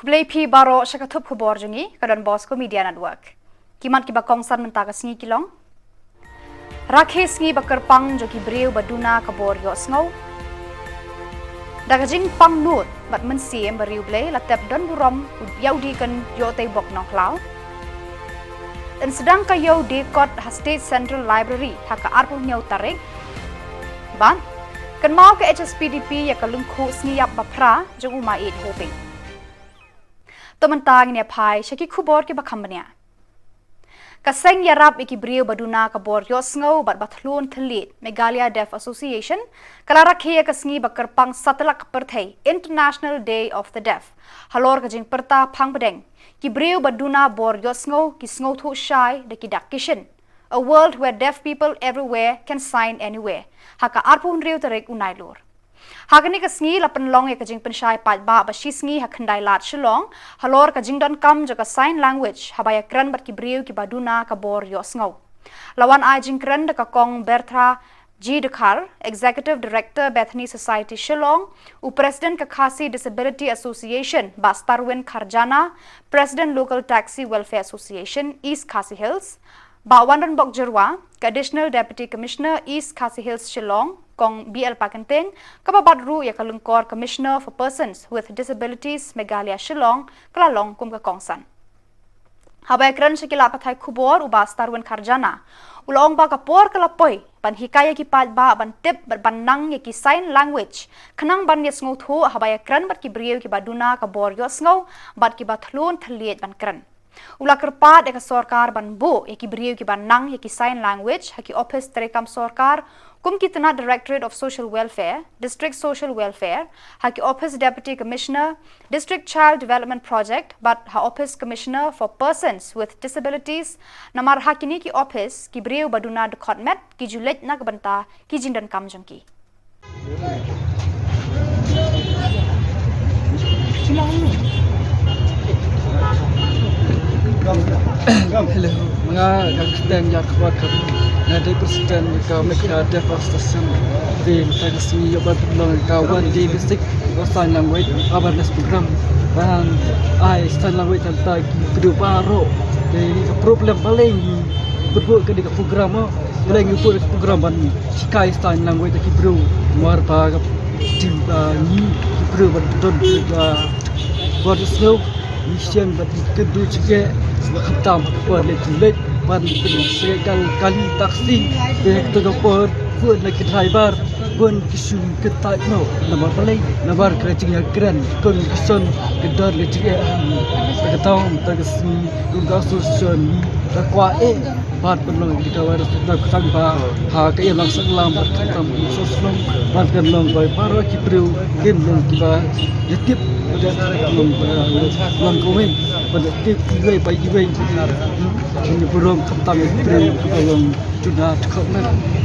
Bleipi baro syakatup kubor jungi kadan Bosco Media Network. Kiman ki bakongsan mentaka sngi kilong. Rakhe sngi bakerpang joki breu baduna kabor yo sngo. Dagajing pang nut bat mensiem bariu blei latep don burom yaudi kan yo te bok nong klau. Dan sedang kayo di kot State Central Library haka arpu nyau tarik. Ban kan mau ke HSPDP ya kalungku sngi yap bapra jung umait hoping. Tementang ini pai syaki kubor ke bakambanya. Kaseng yarap iki brio baduna kabor yosngau bat batlun telit Meghalaya Deaf Association kalara khia kasngi bakerpang satlak perthai International Day of the Deaf. Halor kajing perta phang bedeng ki brio baduna bor yosngau ki sngo thu shai de ki dakishin. A world where deaf people everywhere can sign anywhere. Haka arpun riu tarik unailur. Hagani kasngi lapan long ya kajing pensyai patba bashi sngi hakandai lat shilong halor kajing don kam jaka sign language habaya kran bat ki briu ki baduna kabor yosngau. Lawan ajing kran daka kong Bertha G. Dekhar, Executive Director Bethany Society Shillong, u President Kakasi Disability Association Bastarwin Kharjana, President Local Taxi Welfare Association East Khasi Hills, Bawandan Bokjerwa, Additional Deputy Commissioner East Khasi Hills Shillong, Kong BL Pakenteng, Kababat Ru ya kalungkor Commissioner for Persons with Disabilities Meghalaya Shillong, Kalalong kum ka Kongsan. Habay kran shikila patay kubor u Bastarwin Kharjana, ulong ba kapor kalapoy, ban hikaya ki ba ban tip ban nang ya ki sign language, kanang ban ya sngo thu habay kran bat ki brieu ki baduna kabor yo sngo, bat ki batlun thaliet ban kran. Ula kerpat eka sorkar ban bu eki briu ki ban nang eki sign language haki office terekam sorkar kum ki tena Directorate of Social Welfare, District Social Welfare, haki office Deputy Commissioner, District Child Development Project, but ha office Commissioner for Persons with Disabilities, namar hakini ki office ki briu baduna dekot met ki julet nak banta ki jindan kam jongki. Hello, mga kagdang yakwa kami na day Presiden ka Meghalaya Deaf Association di tagasni yobat long kawan di district sign language awareness program dan sign language tentang beruparo di problem paling berbuat ke di program paling berbuat program ban sikai sign language ki bro mar pa di ni bro ban don buat slow mission bat kedu cike khatam per lek ban sekal kali taksi de to per pun lek driver pun kisun ketat no nama paling nabar kerajing yang keren kon kison kedar lek cike ketam taksi juga susun takwa bat belum kita harus tetap tanpa ha ke yang langsung lambat ketam susun ban kan long boy paro ki bro game long kita yetip long komen pada tip gue bagi gue ini belum ketam itu belum sudah dekat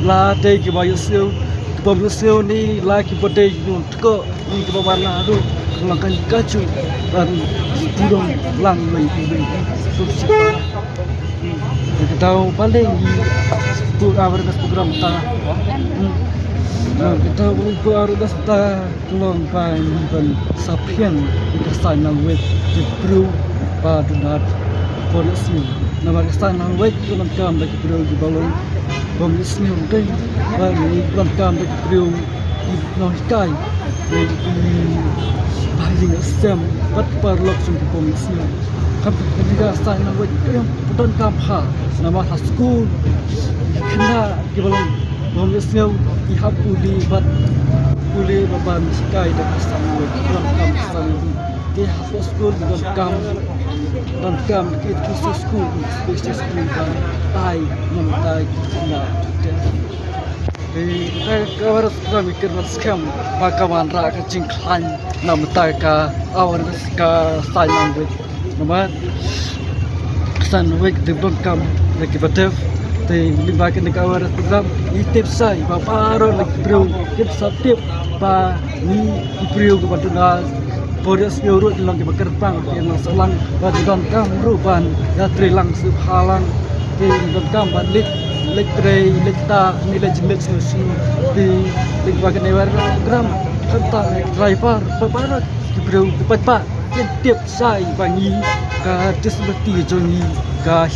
lah deh ke bayu siu ni lagi pada itu kok ini ke bawah lalu langkan kacau dan burung lang lagi kita tahu paling itu awareness program tanah kita untuk awareness tanah long pan sapian kita sign language di bro pada donat polisi nama sign language dalam kam bagi bro di balong polisi mungkin bagi dalam kam bagi bro di nohikai di paling sistem buat parlok sumber polisi kami juga sign language yang bukan kam ha nama school kena di balong polisi dihapu di bat boleh baban sikai dan sign language dalam kam di hapus school dalam kam kita khusus school special school dan tai mentai kita di kawar kami kena scam makaman rak cingklan nama tai ka awar ka sign language nama sign language di kam lagi betul di libakan di kawar program itip sai baparo lagi bro kita satip pa ni bro kepada Polisi urut dalam keberkepang yang selang bagi don kam ruban ya trilang subhalang di don kam balik lektre lekta nilai jenis susu di bagian ewer program tentang driver peparat di bro cepat pak tiap sai bangi ka disability jongi ka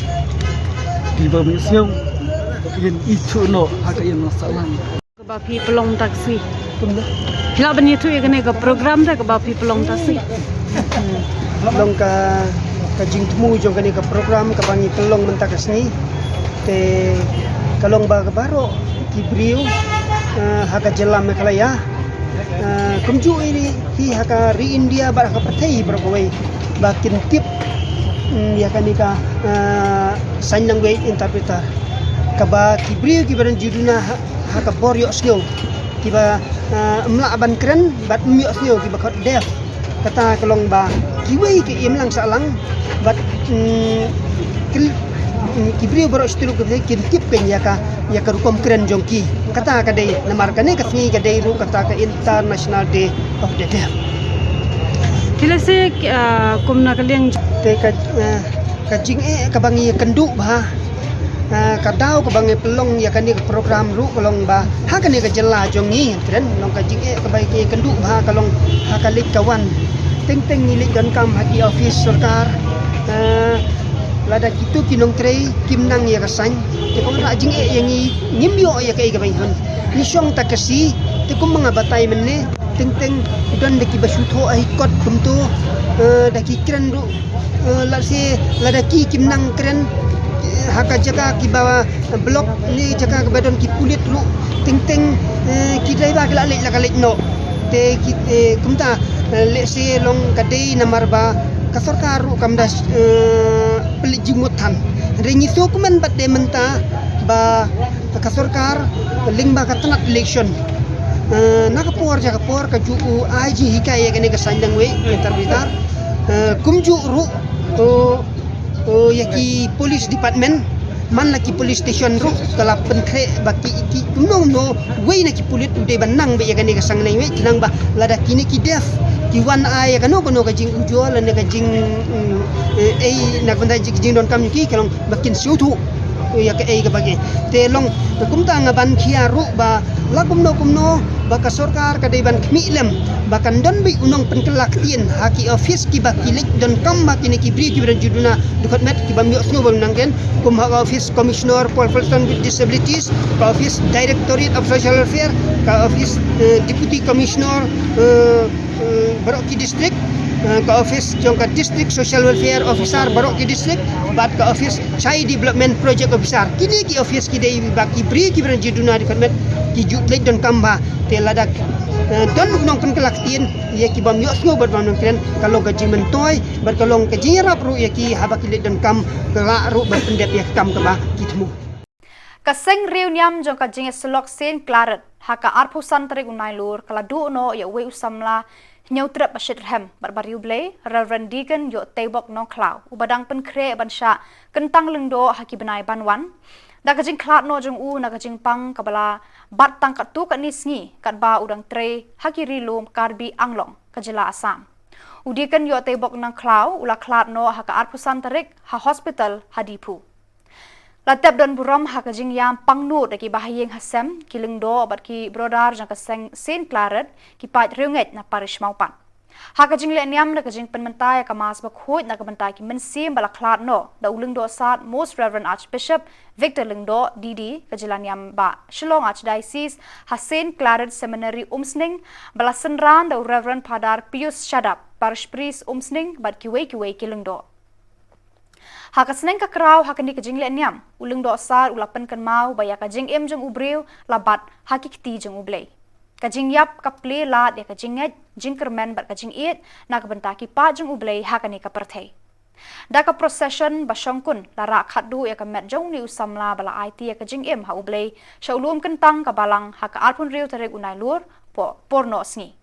di bawah siang in itu no hak yang masalah Bapi pelong taksi. Hila bani tu yang ke program dah ke bapi pelong taksi. Long ka jing temu jong kani ka program ka bangi pelong mentak sini te kalong ba ka baro kibriu haka jelam mekalaya kumju ini hi haka ri India ba ka patai berkawai bakin tip ya kani ka sanyang wei interpreter ka ba kibriu kibaran juduna haka boryo sio kiba mla ban keren bat myo sio kiba khot def kata kalong ba kiwai ke imlang salang bat kibriu borok stulu ke kintip ke ya ka rukom keren jongki kata ka dei namar kane ka fi ka dei ru kata ka International Day of the Deaf Hila se kumna kaliang te ka jing ka bangi kendu ba kadau ka bangi pelong ya kani ka program ru kalong ba ha kani ka jela jongi keren long ka jing ka bai ke kendu ba kalong ha ka lik kawan teng nilik dan kam haki office sarkar lada kitu kinong trei kimnang ya kasang te kong ra jing yang ngimyo ya kai ka bai han ni syong takasi te kum mga batay menne teng dan daki basuto ai kot kumtu daki keren ru lada ki kimnang keren haka jaga ki bawa blok ni jaga ke badan ki kulit ru teng ki dai ba kala lek no te ki kumta le se long kadai namar ba ka sarkar ru kamdas pelik jingutan rengi so kuman bat de menta ba ka sarkar ling ba ka tanat election nakapor ka ju IG hikaya kene ka sandang we interpreter kumju ru yaki police department man laki police station ru kala penkre baki iki no we na ki pulit ude banang be yakane ka sangnai we tinang ba lada kini ki def ki wan ay kano ka jing ujo la ne ka jing na banda jing don kam ki kalong bakin siutu ya ka ka bagi te long kumta nga ban khia ru ba la kumno ba ka sarkar ka ban khmilem ba kan don bi unong penkelak tien haki office ki ba kilik don kam ba kini ki bri ki bran juduna dukot met ki bam yo sno bang nangen kum ha office commissioner for person with disabilities ka office directorate of social welfare ka office deputy commissioner Baroki district ka office jong ka district social welfare officer Baroki district bat ka office child development project officer kini ki office ki dei baki bri ki bran juduna dukot met ki jutlek don kamba te ladak don nong pen kelaktin ye ki bam yo sno bar bam kren kalau gaji mentoy bar kalong gaji rap ru ye ki haba ki don kam kala ru bar pendep ye kam ka ba kitmu kaseng reuniam jong ka jing slok sen klaret haka arpu santre unai lur kala du no ya we usamla nyautrap asyid hem barbariu blay Reverend Deacon yo tebok no klau ubadang pen kre bansha kentang lengdo haki benai banwan da kajing klat no jong u na kajing pang kabala bat tang katu kat nisngi kat ba udang tre haki rilum karbi anglong kajela asam udikan yo tebok nang klau ula klat no haka arpusan tarik ha hospital hadipu latep dan buram haka jing yam pangnu daki bahayeng hasem kiling do bat ki brodar jang kaseng Saint Claret ki pat reunget na parish maupan haka jing le niam na kajing penmentai ka mas bakhoi na ka bentai ki mensim bala klat no da uling do sat most reverend archbishop Victor Lingdo Didi kajilan yam ba Shillong Archdiocese ha Saint Claret Seminary umsning bala senran da reverend padar Pius Shadap parish priest umsning bat ki we kiling do haka seneng ka kraw haka ni kajing le niam uling do sar ulapan kan mau baya kajing em jeng ubreu labat haki kti jeng ublei kajing yap ka ple lat ya kajing ngai jing kermen bar kajing it na ka bentaki pa jeng ublei haka ni ka perthei da ka procession basongkun lara khadu ya ka met jong ni usamla bala IT ya kajing em ha ublei shaulum kentang ka balang haka alpun riu tarek unai lur porno sngi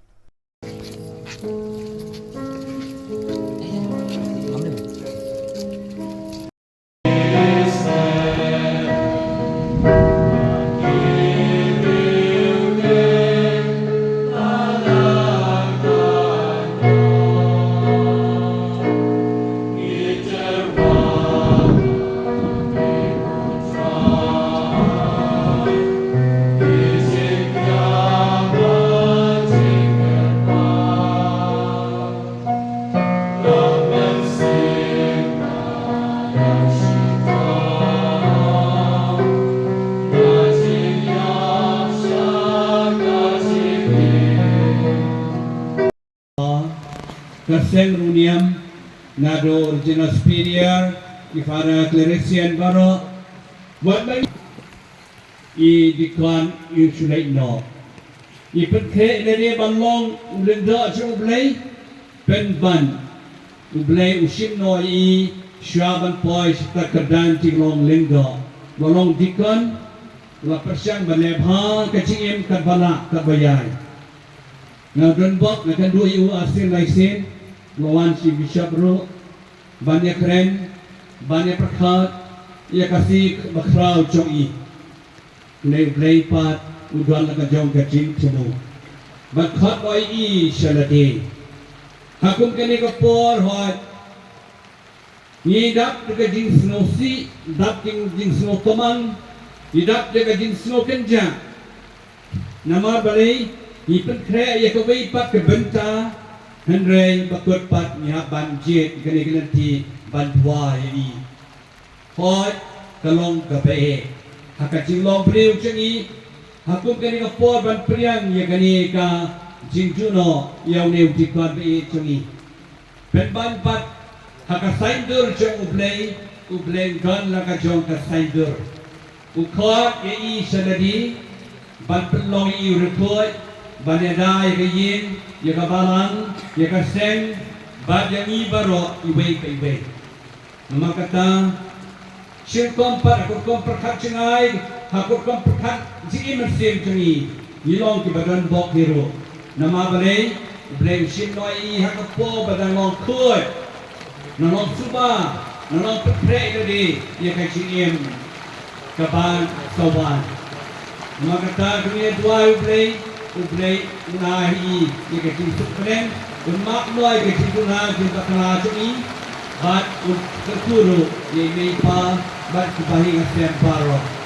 Kaseng Runiam, Nado Original Superior, Ifara Clarician Baro, Wat Bang I Dikwan Insulate No. I Penkhe Lede Balong, Ulinda Chublay, Ben Ban, Ublay Ushim No I, Shaban Poy, Takadan Tiglong Linda, Balong Dikwan, La Persian Banebha, Kachim Kabala, Kabayai. Now don't bok, I can do you asin like sin, Lawan si Bishop Ro, Banya Kren, Banya Prakhat, Yakasi Bakrao Chongi, Play Pat, Udwan Lakajong Kachim Tumu. But Khat Boy E Shalade. Hakum Kanikapor Hot Ni Dap the Gajin Snow Sea, Dapting Jin Snow Tomang, Yidap the Gajin Snow Kenja. Namar Balay. Ipen kre ya kawai pat ke benta Henry bakut pat niha banjit gani ti bantua ini hoi kalong kape hakacing long priu cengi hakum gani ka por ban priang ya gani ka jingjuno yau neu dikwan be cengi pen ban pat hakasaindur ceng ublei gan la ka jong ka saindur ukot ya I sanadi ban pelong I rekoi Baneda ya yin, ya balang, ya seng, bad yang ibaro iwe iwe. Nama kata, sing kompat aku kompat kat cengai, aku kompat kat si imersim cengi, yilong ki badan bok hero. Nama balai, balai sing noi hak po badan long kuat, nalong suba, nalong petrek tadi, ya kacim kaban sawan. Nama kata dunia dua Ublay unahi ikati sukren umak noi ikati tuna juga kena cumi bat terkuru ini pa bat kupahi ngasian paro.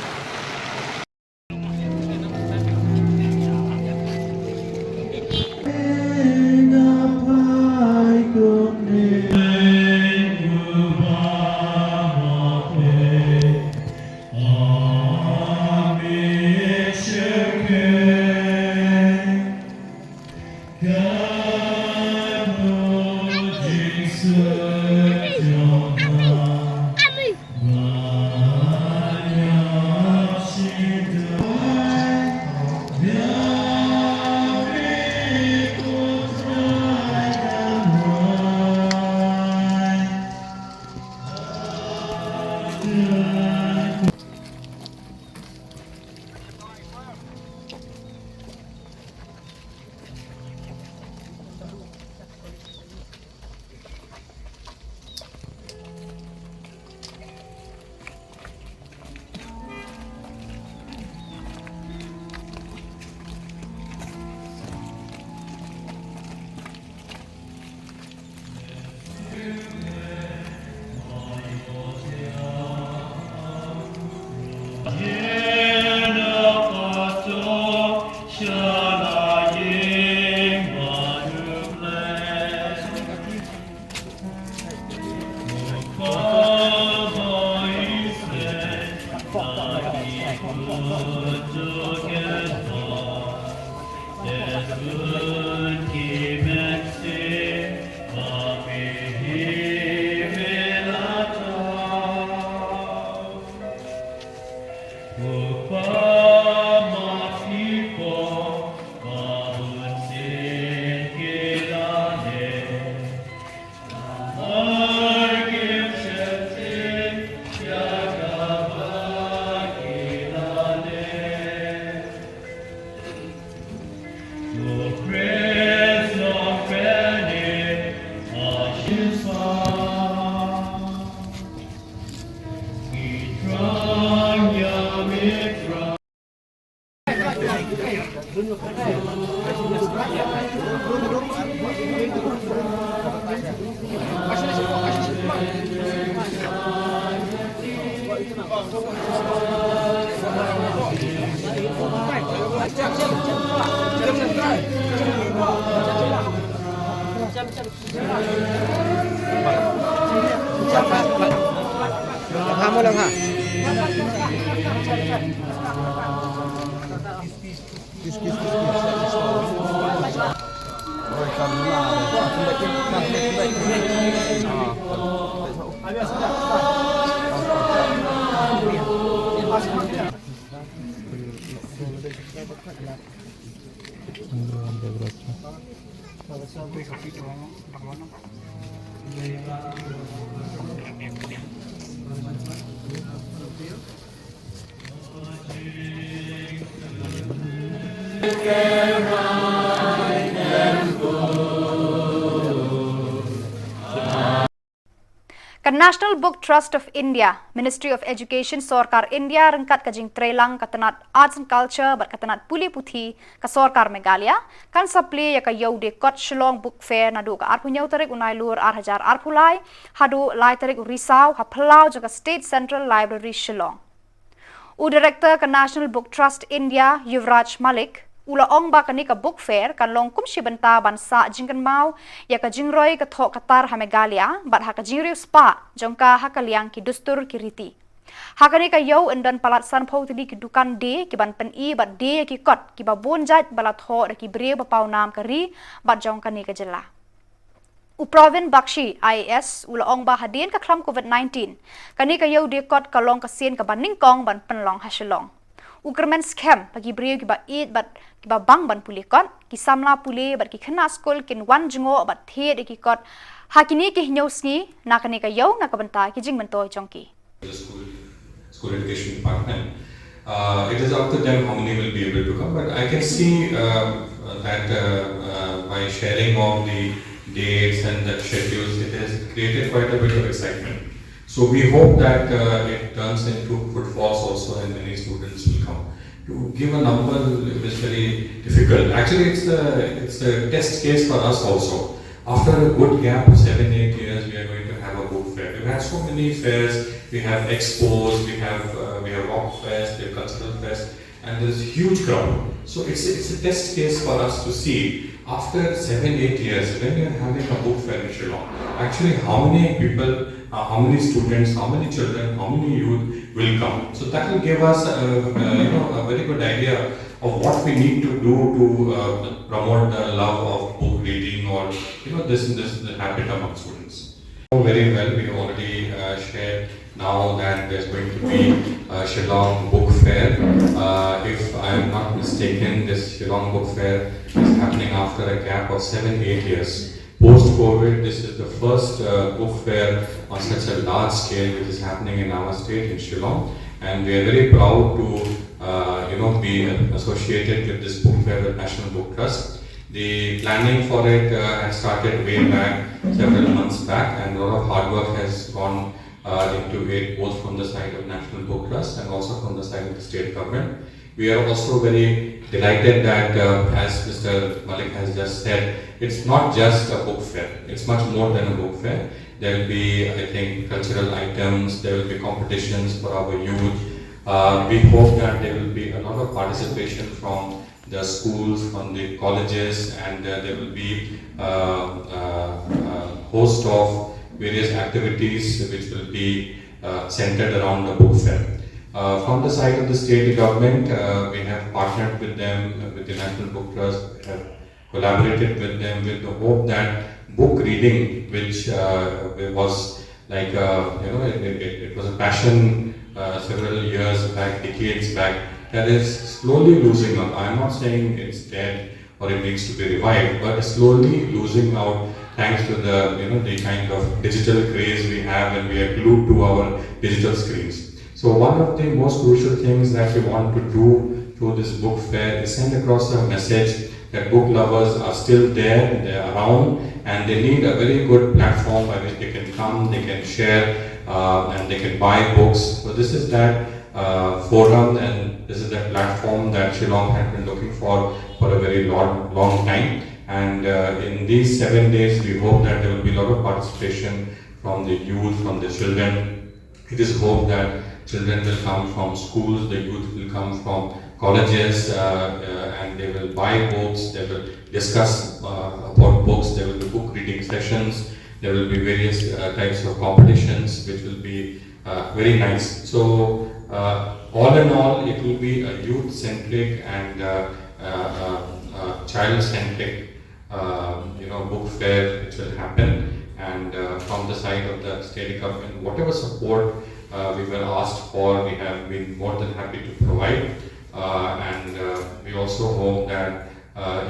Kamu lang ha. Kiss. Ka National Book Trust of India, Ministry of Education Sorkar India rengkat kajing trelang katanat Arts and Culture bat katanat puli puthi ka Sorkar Meghalaya kan sapli ya ka yaude kot Shillong Book Fair nadu ka arpu nyau tarik unai lur arhajar arpulai hadu lai tarik risau ha phalau jaga State Central Library Shillong. U Director ka National Book Trust India Yuvraj Malik ula ong ba kani ka book fair kan long kum shibanta bansa jingkan mau ya ka jingroi ka thok katar ha Meghalaya bat ha ka jingriu spa jongka ha ka liang ki dustur ki riti ha kani ka yau endan palat san phau tidi ki dukan de ki ban pen i bat de ki kot ki ba bonjat balat ho ra ki bre ba pau nam kari bat jong kani ka jela u Provin Bakshi IAS ula ong ba hadin ka khlam COVID-19 kani ka yau de kot ka long ka sien ka ban ningkong ban pen long ha Shillong Ukermen scam bagi beriu kiba eat bat kiba bang ban puli kot ki samla puli bat ki khana school kin wan jingo bat the de ki kot hakini ki nyosni nakani ka yau nakabanta ki jing mento chongki the school education department. It is up to them how many will be able to come, but I can see that by sharing of the dates and the schedules, it has created quite a bit of excitement. So we hope that it turns into footfalls also and many students will come. To give a number is very difficult. Actually, it's a test case for us also. After a good gap of 7-8 years, we are going to have a book fair. We've had so many fairs. We have expos, we have rock fest, we have cultural fest, and there's a huge crowd. So it's a test case for us to see after 7-8 years when we are having a book fair in Shillong. Actually, how many people, how many students, how many children, how many youth will come. So that will give us a very good idea of what we need to do to promote the love of book reading or this habit among students. Very well, we have already shared now that there's going to be a Shillong Book Fair. If I am not mistaken, this Shillong Book Fair is happening after a gap of 7-8 years. Post-COVID, this is the first book fair on such a large scale which is happening in our state, in Shillong. And we are very proud to be associated with this book fair with National Book Trust. The planning for it had started way back, several months back, and a lot of hard work has gone into it, both from the side of National Book Trust and also from the side of the state government. We are also very delighted that, as Mr. Malik has just said, it's not just a book fair. It's much more than a book fair. There will be, I think, cultural items, there will be competitions for our youth. We hope that there will be a lot of participation from the schools, from the colleges, and there will be a host of various activities which will be centered around the book fair. From the side of the state government, we have partnered with them, with the National Book Trust, have collaborated with them with the hope that book reading, which was like, it was a passion several years back, decades back, that is slowly losing out. I'm not saying it's dead or it needs to be revived, but slowly losing out thanks to the, the kind of digital craze we have and we are glued to our digital screens. So one of the most crucial things that we want to do through this book fair is send across a message that book lovers are still there, they're around, and they need a very good platform by which they can come, they can share, and they can buy books. So this is that forum and this is that platform that Shillong had been looking for a very long time. And in these 7 days, we hope that there will be a lot of participation from the youth, from the children. It is hoped that children will come from schools, the youth will come from colleges, and they will buy books, they will discuss about books, there will be book reading sessions, there will be various types of competitions which will be very nice. So all in all, it will be a youth-centric and child-centric book fair which will happen, and from the side of the state government, whatever support we were asked for, we have been more than happy to provide, and we also hope that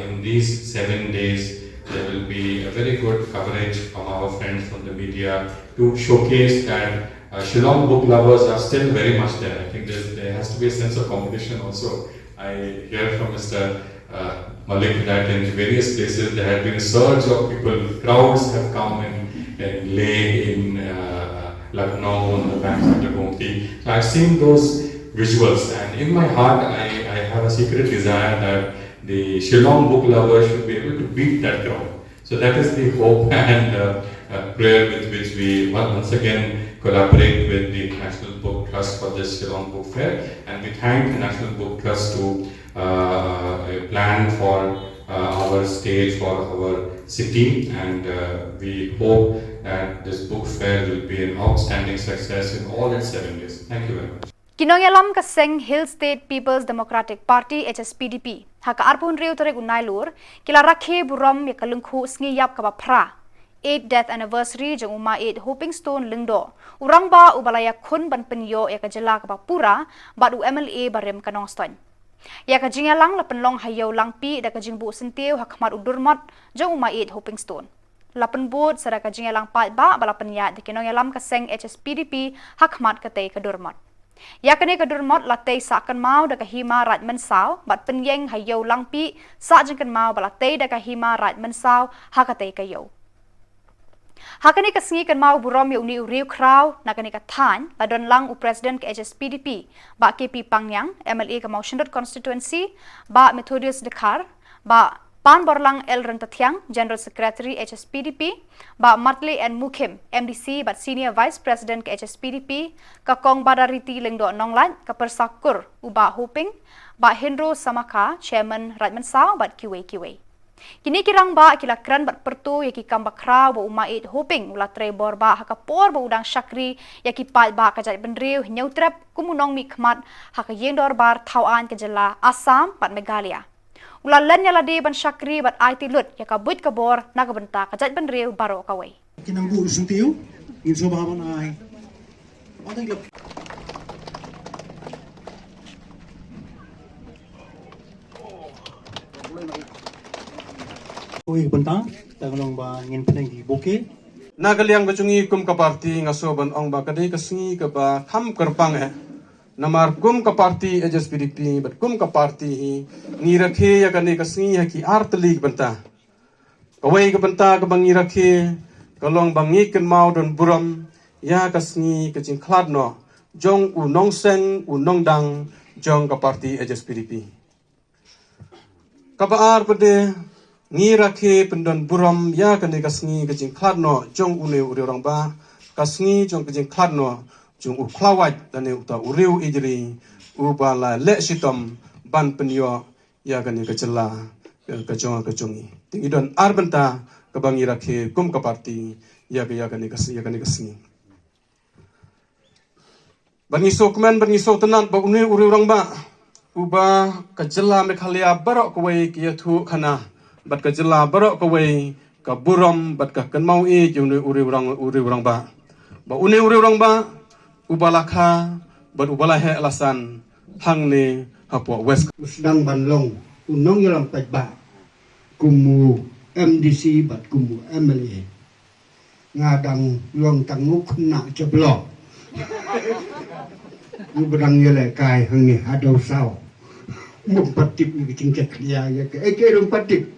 in these 7 days there will be a very good coverage from our friends from the media to showcase that Shillong book lovers are still very much there. I think there has to be a sense of competition also. I hear from Mr. Malik that in various places there had been a surge of people, crowds have come and lay in Lucknow on the banks of the Gomti. So I've seen those visuals, and in my heart I have a secret desire that the Shillong book lovers should be able to beat that crowd. So that is the hope and prayer with which we once again collaborate with the National Book Trust for this Shillong Book Fair, and we thank the National Book Trust to plan for our stage, for our city, and we hope that this book fair will be an outstanding success in all its 7 days. Thank you very much. Kinongyalam kaseng Hill State People's Democratic Party HSPDP haka arpun riu terek unailur kila rakhe buram ya kalungkhu sngi yap ka pra 8 death anniversary jeng uma 8 Hoping Stone Lingdo urang ba ubalaya khun ban penyo ya ka jela ka pura bat u MLA barem kanong ston ya ka jingalang la penlong hayo langpi da ka jingbu sentiu hakmat udurmat jeng uma 8 Hoping Stone lapen bot sada ka jingalang pat ba balapen ya de kinongyalam kaseng HSPDP hakmat kate ka durmat ya kene ka durmat latei sakan mau da ka hima rat mensau bat penyeng hayo langpi sa jengkan mau balatei da ka hima rat mensau hakate ka yo hakane ka sngi kan mau burom yo ni uriu kraw na kane ka than la don lang u president ka HSPDP ba KP Pangyang MLA ka Maushindot constituency ba Methodius Dekar ba Pan Borlang El Rentathiang General Secretary HSPDP ba Matle and Mukim MDC ba Senior Vice President ka HSPDP ka Kong Badariti Lingdo Nonglan ka Persakur uba Hoping ba Hendro Samaka Chairman Ratman Sao ba QA kini kirang ba kila kran bat pertu yaki kamba kra ba umait Hoping ula trebor ba hakapor ba udang syakri yaki pat ba kajat benriu nyautrap kumunong mikmat haka yendor bar thawan kejela Assam pat Meghalaya ula len yala de ban syakri bat IT lut yaka buit kabor naga benta kajat benriu baro kawai kinang bu sentiu in so bahaban ai otang lap oi benta tanglong ba ngin penang di boke Nagaliang bacungi kum ka parti ngasoban ong ba kadai kasingi ka ba kham kerpang namar kum ka parti HSPDP bat kum ka parti ni rakhe ya kadai kasingi ha ki artli benta kawai ka benta ka bangi rakhe kalong bangi ken mau don buram ya kasingi ka jing khlad no jong u nong seng u nong dang jong ka parti HSPDP ka ba ar pade ni rakhe pendon buram ya kane kasngi kajing kladno jong une uri orang ba kasngi jong kajing kladno jong u klawat dane uta uriu ijri u bala le sitom ban penyo ya kane kacela kajongi tingi don arbenta kabangi rakhe kum ka parti ya kane kasngi bangi sokmen bangi sotenan ba une uri orang ba uba kajela Meghalaya barok kawai kia thu khana bat ka jela barok ka wei ka buram bat ka kan mau e jung uri urang ba une uri urang ba ubalakha bat ubala he alasan hang ne hapo west sedang banlong unong yalam pat ba kumu MDC bat kumu MLA ngadang luang tanguk na jeblo u berang yele kai hangi adau sao mum patip ni cingcek dia ya ke rum patip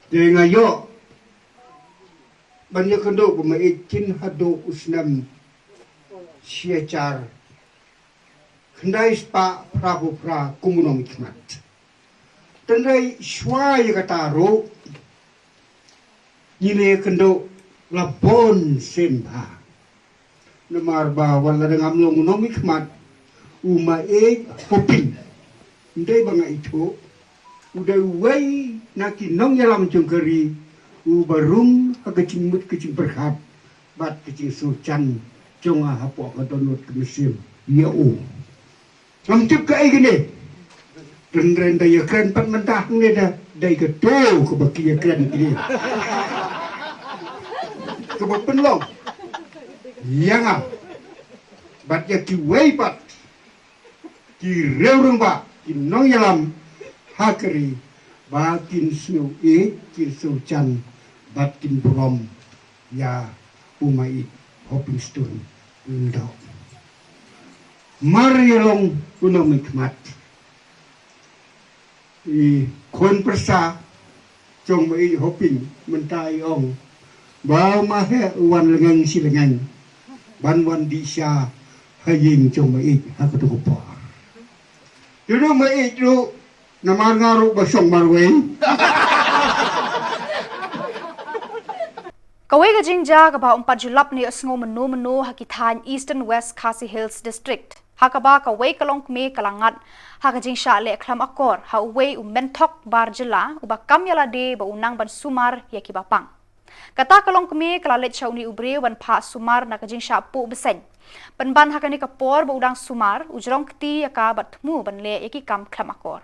de ngayo banyak kendo pemaikin hado usnam siacar kendai spa prabu pra kumunom ikmat tendai swai kataro yile kendo labon semba namar ba wala dengan long ikmat uma Hoping ndai banga itu udah wai naki nong yalam jengkeri u barung kecing mut kecing berhat bat kecing sucan jonga hapo kadonut kemesim ya u am cip ka ai gini rendren da ya kren pat mentah ni da dai ke to ke baki kran ini ke penlong yang bat ya ki wei bat ki reurung ba ki nong yalam hakri ba kin snow ki so chan bat kin brom ya umai hopping stone ndo marielong puno mikmatคนประสาจงไม่หอบปิ่นมันตายองบ่าวมาแห่วันละเงินสิละเงินวันดิชาให้ยิงจงไม่ฮักตุกปอดูดูไม่ดูนามางารุบส่งมาเว้ย Kawai ka jingja ka ba umpat julap ni asngo menu hakithan Eastern West Khasi Hills District. Hakaba kawai kalong me kalangat haka jingsha le klam akor ha uwei mentok bar jila uba kamyala de ba unang ban sumar yaki bapang. Kata kalong me kalalet chauni ubre ban pha sumar na ka jingsha pu besen. Banban haka ni kapor ba udang sumar ujrong kti yaka batmu ban le yaki kam klam akor.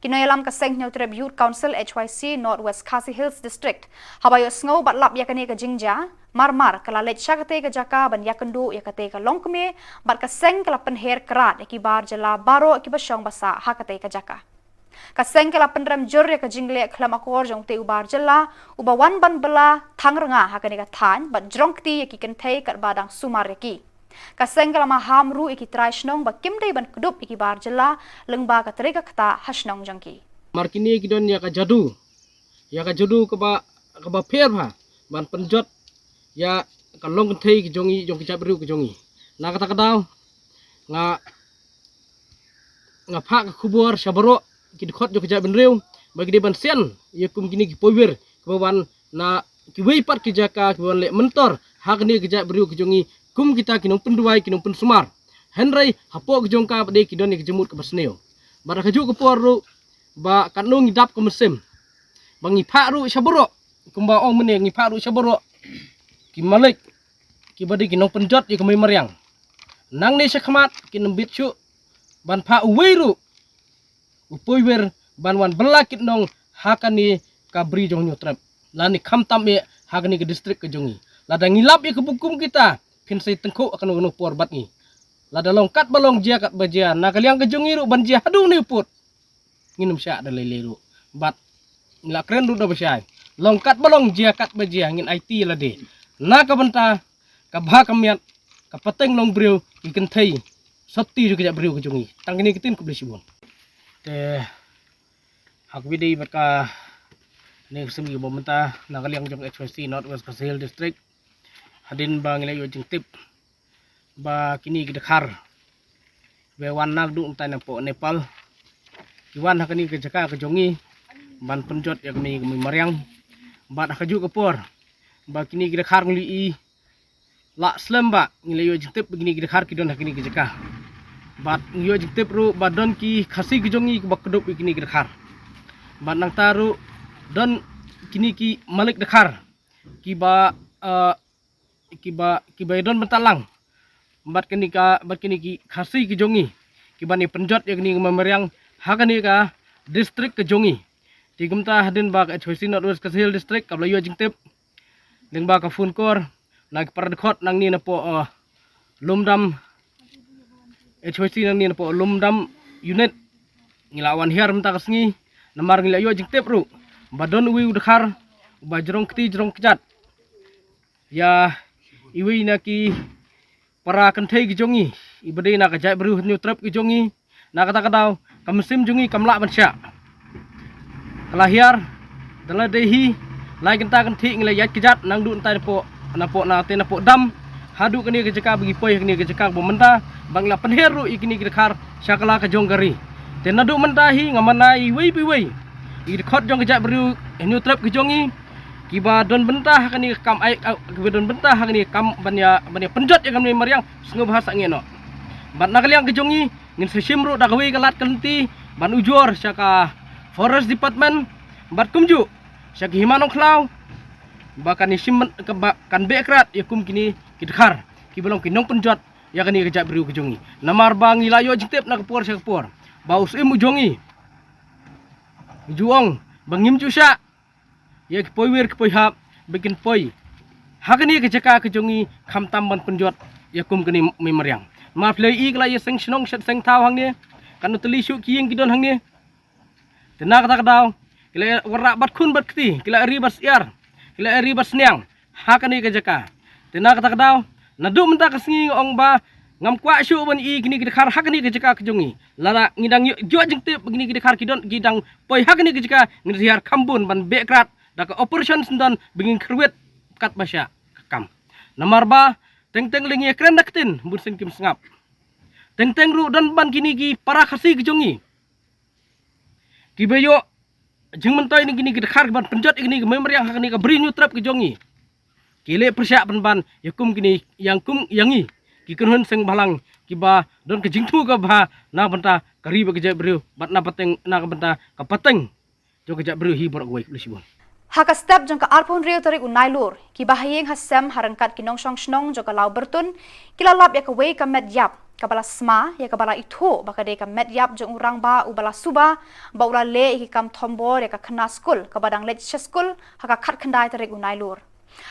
Kinoyalam ka Seng Tribute Youth Council HYC Northwest Khasi Hills District. Habayo sngo batlap yakane ka jingja marmar kalalet syakate ka jaka ban yakendo yakate ka longkme bat ka Seng kala penher kerat yakibar jala baro yakibasyong basa hakate ka jaka. Ka Seng kala penram jur ya ka jingle klam akor jong te ubar jala ubawan ban bela thangranga hakane ka than bat jrongti yakikentei kat badang sumar yaki. Kaseng kala maham ru iki traishnong ba kimdei ban kudup iki bar jela lengba ka terega kata hashnong jangki. Markini kidon ya ka jadu ka ba pher bha ban penjot ya ka long thei ki jongi jong ki chabru ki jongi na kata kadaw nga pha ka khubor sabaro ki khot jo ki jaben rew bagi de ban sen ya kum kini ki power ka ban na ki wei pat ki jaka ki ban le mentor ha kini ki jabru ki jongi kum kita kinong penduai kinong pensumar henry hapo jongka bade kidon ki jemut ke basneo bara kaju ke poru ba kanung idap ke mesim bangi pharu saboro kumba ong mene ngi pharu saboro ki malik ki bade kinong penjot ki kemai maryang nang ne sakmat kinong bitchu ban pha uweiru upoiwer ban wan belakit nong hakani kabri jong nyotrap lani khamtam e hakani ke distrik ke jongi lada ngilap e ke bukum kita kinsay tengko akan ngono por bat ni lada longkat balong jia kat bajia nakaliang kejungi ru ban jia hadu ni put nginum sya da leleru bat la kren ru da basyai longkat balong jia kat bajia ngin IT lade na ka benta ka bha kamiat ka pateng long breu ikan thai satti ju ka breu kejungi tangini kitin ku blesibon te hak bidi bat ka ne semi bomenta nakaliang jong HYC Northwest Khasi Hills District hadin ba ngilay yo tip ba kini gidakhar be wan nag du tay na po Nepal iwan hakani ke jaka ke jongi ban penjot ya kami maryang ba kaju ke por ba kini gidakhar ngli i la slem ba ngilay yo tip begini gidakhar kidon hakini ke jaka ba yo tip ru ba don ki khasi ke jongi ba kedup kini gidakhar ba nang taru don kini ki malik dakhar ki ba kiba don bentalang bat kini ki khasi ki jongi kibani penjot ya kini memeriang hakani ka distrik ke jongi tigumta hadin ba ka HYC Northwest Khasi Hills District kabla yo jingtip ling ba ka funkor nag paradkhot nang ni na po lumdam HYC nang ni na po lumdam unit ngilawan hiar menta kasngi namar ngila yo jingtip ru badon uwi udkhar ba jrong kti jrong kjat ya iwi na ki para kenthei ki jongi ibade na ka jai bru nyu trap ki jongi na kata kadaw kamsim jongi kamla bansya kalahiar dala dehi lai kenta kenthi ngila yat kijat nang du entai na te na po dam hadu kini ke jaka bagi poi kini ke jaka bomenta bangla penheru ikini ki khar syakala ka jonggari te nadu mentahi ngamanai iwi piwi i khot jong ka jai bru nyu trap ki jongi kiba don bentah kani kam ai kiba don bentah kani kam banya penjot yang kami maryang sungu bahasa ngeno ban nakaliang kejongi ngin sesimru dagawi kalat kanti ban ujor syaka forest department bat kumju syaki himanong klau bakani simmen kan bekrat yakum kini kidkhar kibalong kinong penjot ya kani kejak beriu kejongi namar bangi layo jitip nak por syakapor baus imu jongi juong bangim jusha ya poi wir poi hap bikin poi hakani ke jaka ke jongi kham tam ban penjot ya kum kini memeriang ma play ik la ya seng snong shet seng taw hang ni kan teli shu kiing kidon hang ni tenak tak daw kila warak bat kun bat kti kila ri bas yar kila ri bas nyang hakani ke jaka tenak tak daw nadu menta kesingi ong ba ngam kwa shu ban i kini kidkhar hakani ke jaka ke jongi lara ngidang jo jengte begini kidkhar kidon gidang poi hakani ke jaka ngriar khambun ban bekrat dak operation sendan begin kerwet kat basya kam nomor ba teng lingi kren daktin bursin kim sengap teng ru dan ban kini gi para khasi ke jongi kibeyo jeng mentoy ni gini kidkhar ban penjot ini memeriang hakani ke beri nyutrap ke jongi kile persyak ban yakum kini yang kum yangi kikunhun seng balang kiba don ke jingtu ke ba na benta kari be ke beriu bat na pateng na benta ke pateng jo ke beriu hi bor goi lisibon Haka step jangka arpun rio tarik unailur ki bahayeng hasem harangkat kinong song snong jangka lau bertun kila lap ya kawei ka med yap kabala sma ya kabala itu baka de ka med yap jang urang ba ubala suba ba ura le ki kam thombor ya ka khna school ka badang le school haka khat khandai tarik unailur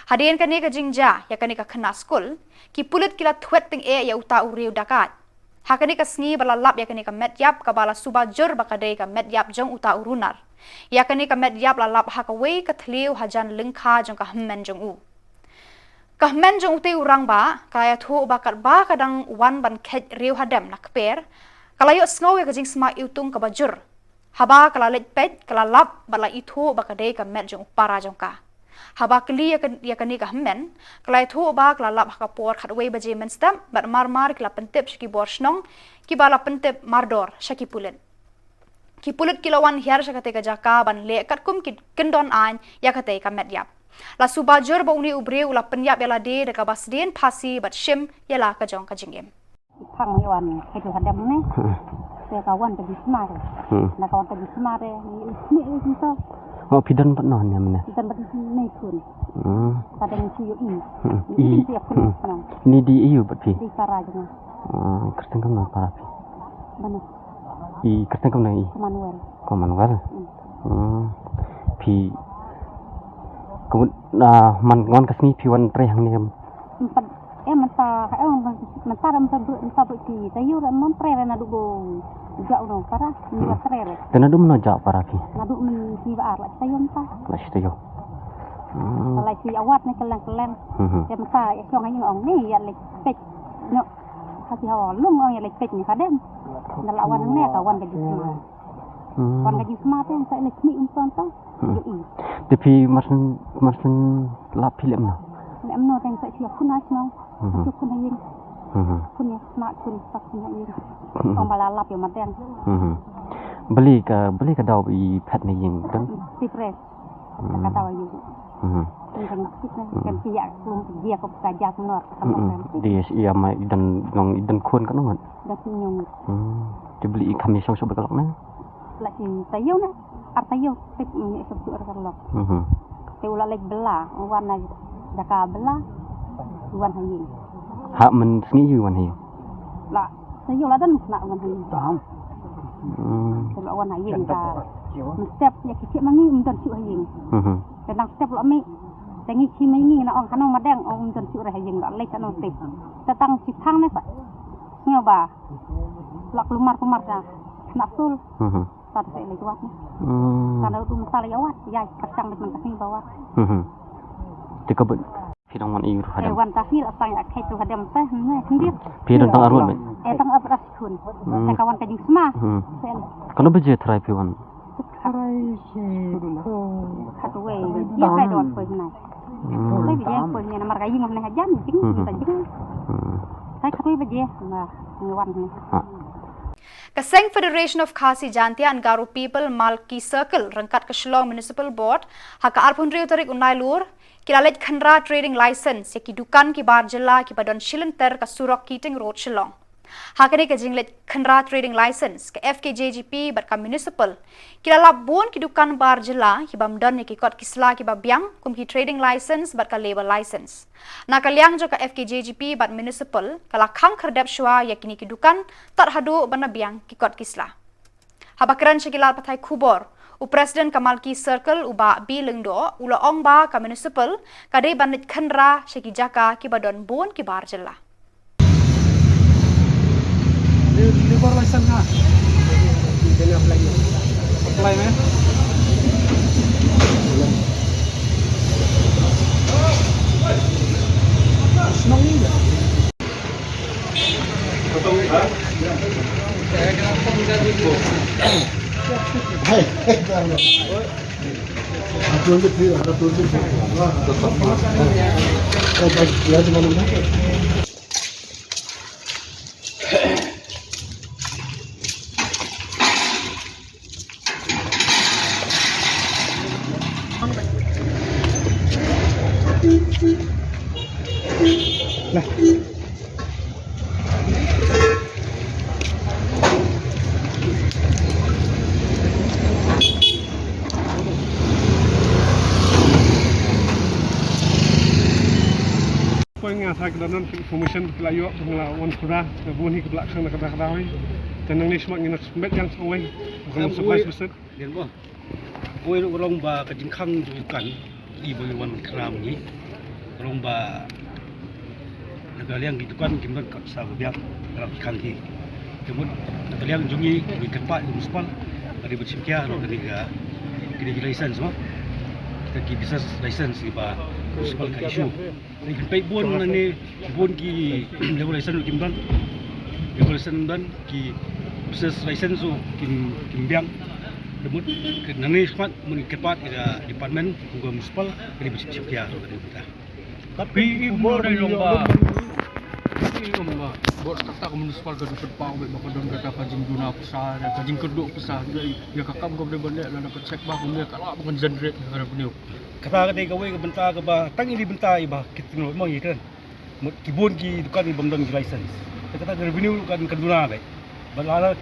hadien kani ka jingja ya kani ka khna school ki pulit kila thwet ting e ya uta uriu dakat hakani ka sngi bala lap ya kani ka med yap kabala suba jur baka de ka med yap jang uta urunar ya kani ka med yap la lap hakawei ka thliu hajan lingkha jong ka hammen jong u ka hammen jong te urang ba kaya thu bakat ba kadang wan ban khet riu hadam nak per kala yo snow ya jing sma iutung ka bajur haba kala let pet kala lap bala ithu bakade ka med jong para jong ka haba kli ya kani ka hammen kala thu ba kala lap ka por khatwei baje men stam bat mar kala pentep shki bor snong ki bala pentep mardor shaki pulen ki pulut kilawan hiar sakate ka jaka ban le kat kum ki kendon an ya kate ka med yap la subajur ba uni ubre ula penyap yala de ka basdien phasi bat shim yala ka jong ka jingem phang yawan ke tu hadam ne se kawan ke bisma re na kawan ke bisma re ni so oh pidan pat non ya mena pidan pat nei kun pada ni ci i ni di iu pat pi di sarajna kerteng kam na para pi bana i kerteng kam na i Commonwealth pi kemun man ngon kasni pi wan tre hang ni empat man ta ram sa bu ti tayu ram mon tre na dugo ja uno para ni wa tre re tena dum no ja para pi na du men si wa la tayum ta la shtayo la si awat ni kelang ya masa ya chong ang ong ni ya le pek no hati hawa lum ong ya le pek ni kadem na lawan ne ka wan ga jisma wan ga jisma te sa le kni umson ta yo i tapi marsen la film no no teng sa siap kunai no kun yin kun ya smart kun pak kun yin ong balalap yo madeng beli ka daw i phat ni yin dan sipres kata wa yu kan kita kan siap belum dia ko saja nor dia ia mai dan ngong idan kun kan ngon da sinyong dibeli kami so bekalok na la si tayo na artayo tek ni so bekalok te ula lek bela warna daka bela wan hayin ha men sngi yu wan hi la tayo la dan na wan hayin kalau wan hayin ta step ya kicik mangi undan su hayin tenang step lo mi tengi chi mangi na ong kanong madang ong undan su ra hayin la lek kanong tip tatang sithang ne pa ngoba lak lumar ta nak sul ta te le wat ni kana dum sala yawat ya kacang men tasni bawat tikabut pidang wan iru hadam wan tahil asang ya kai tu hadam teh ne sendiri pidang tang arun tang abras kun kawan ka jisma sen kalau beje try pi wan try se hatwe dia kai don ko nai kai beje ko ni na marga ying ne hajan jing ta jing kai katoi beje na wan ni Kaseng Federation of Khasi Jantia and Garo People Malki Circle rangkat ke Shillong Municipal Board haka arpun riu tarik unailur kilalet khandra trading license ya ki dukan ki bar jilla ki badon Shilenter ka Surok Keating Road Shillong hakane ke jinglet khandra trading license ke FKJGP bat ka municipal kilalap bon ki dukan bar jilla ki bamdon ki kot kisla ki babyang kum ki trading license bat ka labor license na kalyang jo ka FKJGP bat municipal kala khang khardep shwa ya kini ki dukan tar hadu bana byang ki kot kisla habakran shikilal pathai khubor Presiden Kamalki Circle uba bilengdo ula ongba ka municipal kade banit khandra sheki jaka ki badon bon ki bar jella. Liver license ha. Apply man. Senang ni. Poinga thak danan information kelayo pengla wan kura bun hi keblak sang kada kada oi tenang ni semak nginak sembet yang sawai kalau supply besar Dian bo. Oi rong ba ka jingkhang ju kan I bo wan kram ni. Rong ba nagaliang di depan kimban ka sa biak dalam kan hi. Kemudian nagaliang jungi di tempat municipal dari bercipkia ro dari ga kini license semua. Kita ki business license di ba municipal ka issue. Ni pay bon ni bon ki level license kimban. Level license dan ki business license so kimbiang. Kemudian nani semat menikepat ida department hukum municipal dari bercipkia ro dari kita. Tapi ibu dari lomba buat kata municipal ke dapat pau baik bakal don kata kajing guna besar kajing keduk besar dia kakam kau boleh lah dapat cek bah dia kalau bukan generate ada punya kata kata gawe ke bentar ke bah tang ini bentar ibah kita no mau kan mut kibun ki dukan ni bamdon ki license kata revenue kan keduna baik balala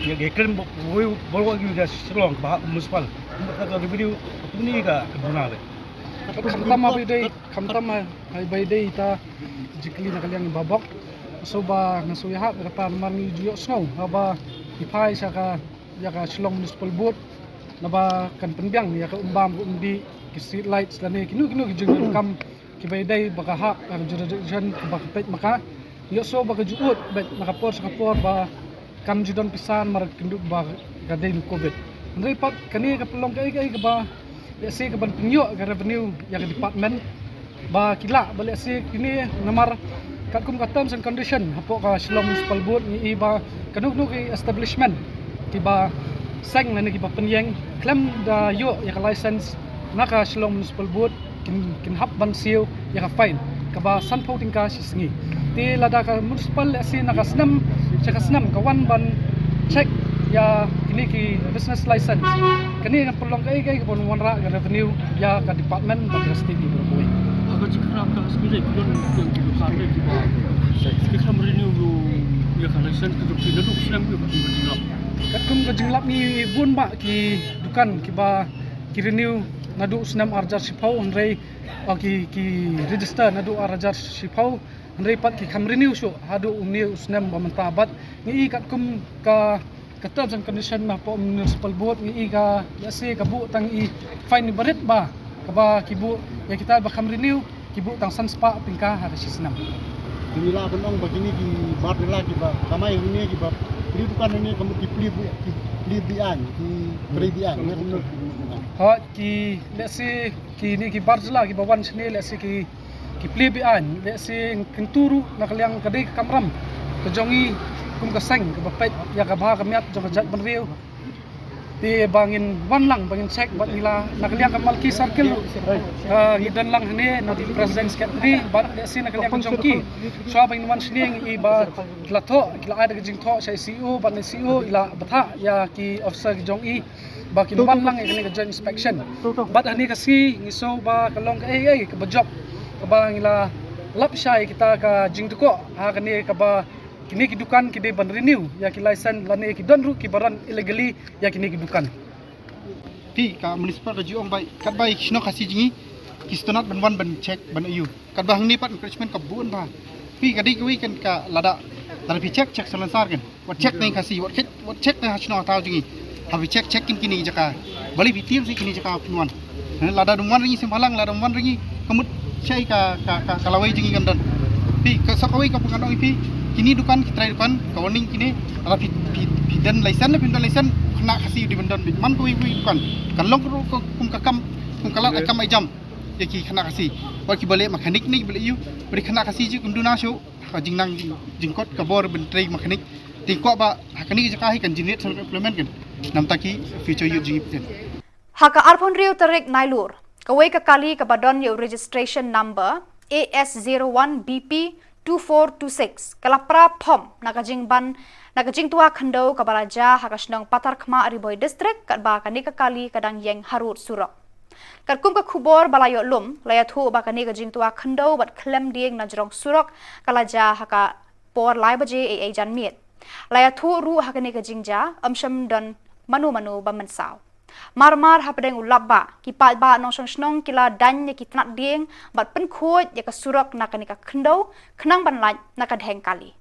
ya gekren bawa ki dah selong bah municipal kata revenue ni ka keduna baik kamtama ay bayday ita jikli na kaliang ibabok so ba nasuyaha kata naman ni Juyo Snow haba ipai sa ka yaka Shillong Municipal Board na ba kan penbiang yaka umbam umdi ki street lights lani kinu kijung kam ki bayday baka ha ang jurisdiction baka pet maka yo so baka juut bet nakapor sa kapor ba kam judon pisan mar kinduk ba gaday ni covid andre pat kani ka pelong kai ba si kaban penyo ke revenue yang department ba kila balik si kini namar kat kum terms and condition hapo ka Shillong Municipal Board ni iba kanuk ki establishment tiba seng na ki penyeng claim da yo ya ka license naka Shillong Municipal Board kin hap ban siu ya ka fine ka ba san pho tingka singi ti lada ka municipal si naka snam kawan ban check ya kini ki business license kini yang perlu kai pun wanra ke revenue ya ke department bagi state di Berboy agak cikram ka sebenarnya belum yang kita sampai di bawah kita renew ya kan license ke duduk senam ke jinglap kat kum ke jinglap ni bun ba ki dukan ki ba ki renew nadu senam arjar sipau andrei ki register nadu arjar sipau andrei pat ki kam renew so hadu umni senam ba mentabat ni kat kum ka terms and condition ma po municipal board ni iga yasi kabu tang I fine ni barit ba kaba kibu ya kita bakam renew kibu tang sanspa tingka har sinam Inilah benong begini di bar lagi ba kamai ini di ba pri bukan ini kamu di plibian di pribian ha ki lesi ki ni ki barzla ki bawan sini lesi ki plibian lesi kenturu nakaliang kadai kamram kejongi kum kaseng ke bapet ya ka bah kamiat jong jat benriu di bangin wan lang bangin check bat nila nakaliang Kamalki Circle ngidan lang ni na di president secretary bat si nakaliang jongki so bangin wan sning I ba tlatho kila ada jing tho sai CEO bat ni CEO ila batha ya ki officer jong I bakin wan lang ni ka inspection bat ani kasi ngiso ba kalong ka bajop ka ba ngila lap sai kita ka jing tuko ha kani ka ba kini kidukan kide ban renew ya ki license lane ki don ru ki baran illegally ya kini kidukan ti ka municipal ka jiong bai kat bai sno kasi jingi ki stonat ban wan ban check ban ayu kat bang ni pat encouragement ka bun ba pi ka dik wi kan ka lada pi check selansar kan wat check nai kasi wat check na sno taw jingi Habis cek kini jaka. Balik bitim sih kini jaka penuan. Lada duman ringi sempalang, lada duman ringi kemut cai ka kalawai jengi gandon. Pi kasakawai ka pengandong ipi kini dukan kita dukan kawaning kini ala pidan license kena kasih di bendon man ko ipi dukan. Kan long ko kum kalat akam jam. Yaki kena kasih. Bagi balik mekanik ni balik you beri kena kasih je kunduna show. Jingnang jingkot kabor bentrai mekanik. Tingkok ba hakani jaka kan jenis implement kan. Nam taki future you jingip kan. Haka arpon riu terik nailur. Kawai kekali kabadon yu registration number AS01BP2426. Kalapra pom nakajing tua khandau kabalaja haka shnong patar khma Ariboy district katba kani kekali kadang yang harut surok. Katkum ka khubor balayo lum layathu ba kani kajing tua khandau bat klem dieng najrong surok kalaja haka por lai baje e jan miet. Layathu ru haka ni kajing ja amsham don manu bamensaw. Mar hapadeng ulabba ki pat ba nong snong kila dan ye ki tnak dieng bat pen khoj ye ka surok nakani ka khandau khnang ban laj nakadheng kali.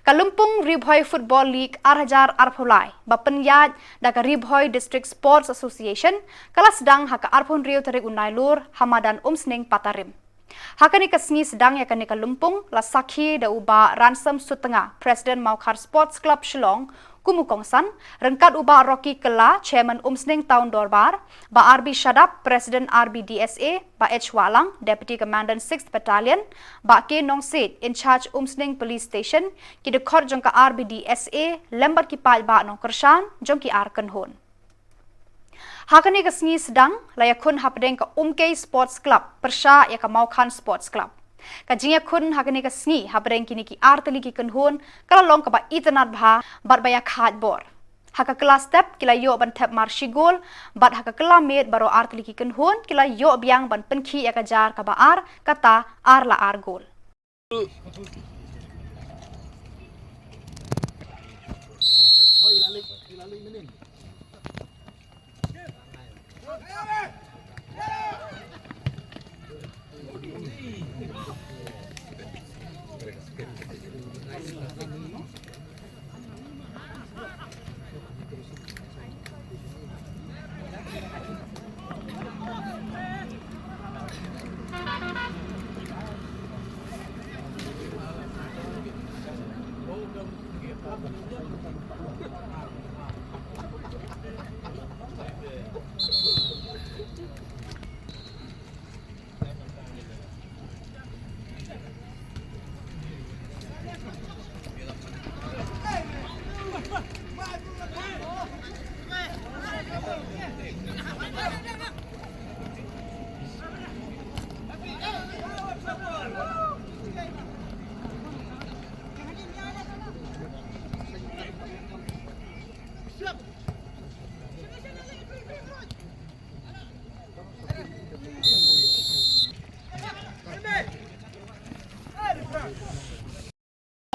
Kalumpung Ribhoy Football League Arhajar Arpulai Bapenyaj daga Ribhoy District Sports Association kala sedang haka arpun riu tarik unailur Hamadan Umsning Patarim. Hakani kasngi sedang yakani Kalumpung la sakhi da uba ransom sutengah Presiden Maukar Sports Club Shillong Kumukongsan rengkat uba Rocky Kela Chairman Umsning Town Dorbar ba RB Shadap Presiden RBDSA ba H Walang Deputy Commandant 6th Battalion ba K Nong Sit in charge Umsning Police Station ki dekhor jong ka RBDSA lembat ki pal ba nong Kershan jong ki ar kanhon. Hakani kasngi sedang layakun hapdeng ka Umkei Sports Club Persha ya ka Maukhan Sports Club. Kajingya kun hakani kasngi hapdeng kini ki arteli ki kanhon kala long ka ba itanat bha bat baya khat bor. Haka kelas step kila yo ban tap marshi gol bat haka kela met baro arteli ki kanhon kila yo biang ban penki ya ka jar ka ba ar kata ar la ar gol.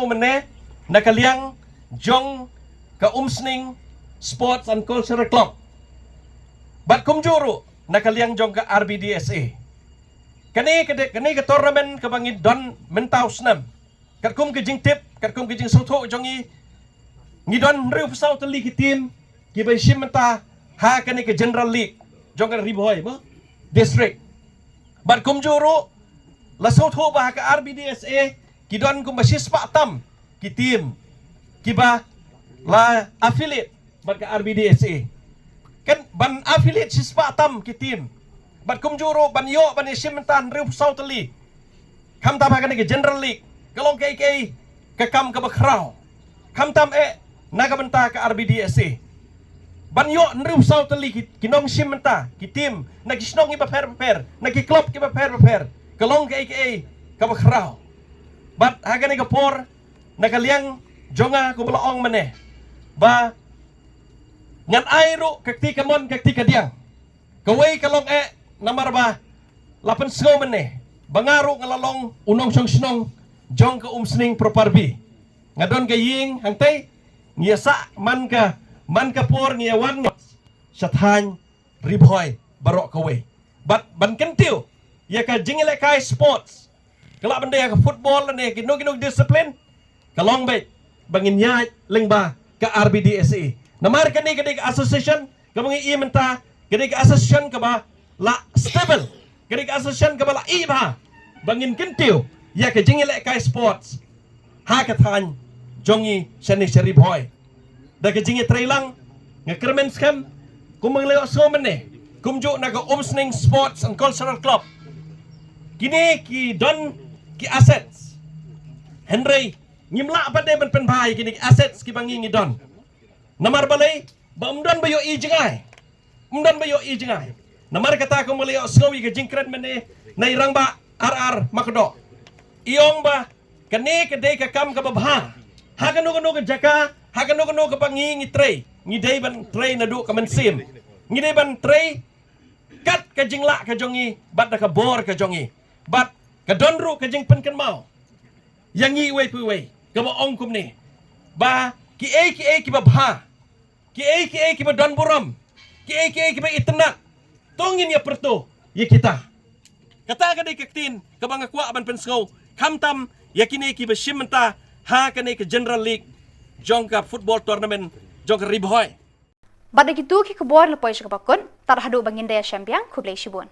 Meneh nakaliang jong ka Umsning Sports and Cultural Club. Bat kumjuru nakaliang jong ka RBDSA. Kani ka tournament ka bangin don mentaw snam. Kat kum ka jing tip, kat kum ka jing soto jongi ngidon riu pesau teli ki team ki bay shimenta ha kani ka General League jong ka Ribhoy mo district. Bat kumjuru la soto ba ka RBDSA kidon kum basis pak tam ki team kiba la affiliate bat ka RBDSA kan ban affiliate sis pak tam ki team bat kum juro ban yo ban simentan riu sauteli kam tam ka ni General League kalong kai ka kam ka bakrau kam tam nagamenta ka RBDSA. Banyo nru saw tali kinong sim menta ki tim nagisnong iba per nagiklop ki per kalong ka aka kabakraw. But hagani ka por nakaliang jonga kumalaong maneh. Ba ngan ayro kakti kamon kakti kadiang. Kaway kalong namarba lapan sngo maneh. Bangaro ngalalong unong siyong sinong jong ka umsning proparbi. Ngadon ka ying hangtay ngiyasa man ka por ngiyawan syathan ribhoy barok kaway. But ban kentiu ya ka jingile kai sports. Kala banda ya ka football ne ginog disiplin. Kalong bay bangin nya lengba ka RBDSA. Namar ka ni ka association kamangi imenta ka association ka ba la stable. Ka association ka ba la iba. Bangin kentiu ya ka jingile kai sports. Ha ka than jongi shani ribhoy. Da ka jingi trailang nga krimen scam kumangleo so maneh kumjo naga umsning sports and cultural club kini ki don ki assets Henry ngimla pa de ban penbay kini assets ki bangi don namar balay ba umdan bayo ijingay namar kata ko maleo slowi ka jingkred maneh na irang ba RR makdo iyong ba kani kadai ka kam ka babha ha kanu ka jaka ha kanu ka bangi tray ngidai ban tray na du ka mansim ngidai ban tray kat ka jingla ka jongi bat ka bor ka jongi bat ka donru ka jing pen kan mau yang ngi we pu we ka ba ong kum ni ba ki ki babha ki ba don buram ki ba itnat tongin ya perto ya kita kata ka dai kaktin ka bang akwa ban pensgo kamtam yakini ki ba shimenta ha ka ka general league jong ka football tournament jong ribhoy. Badai gitu ki kebor lepoy syakapakun tarhadu bangin daya champion kublai shibun.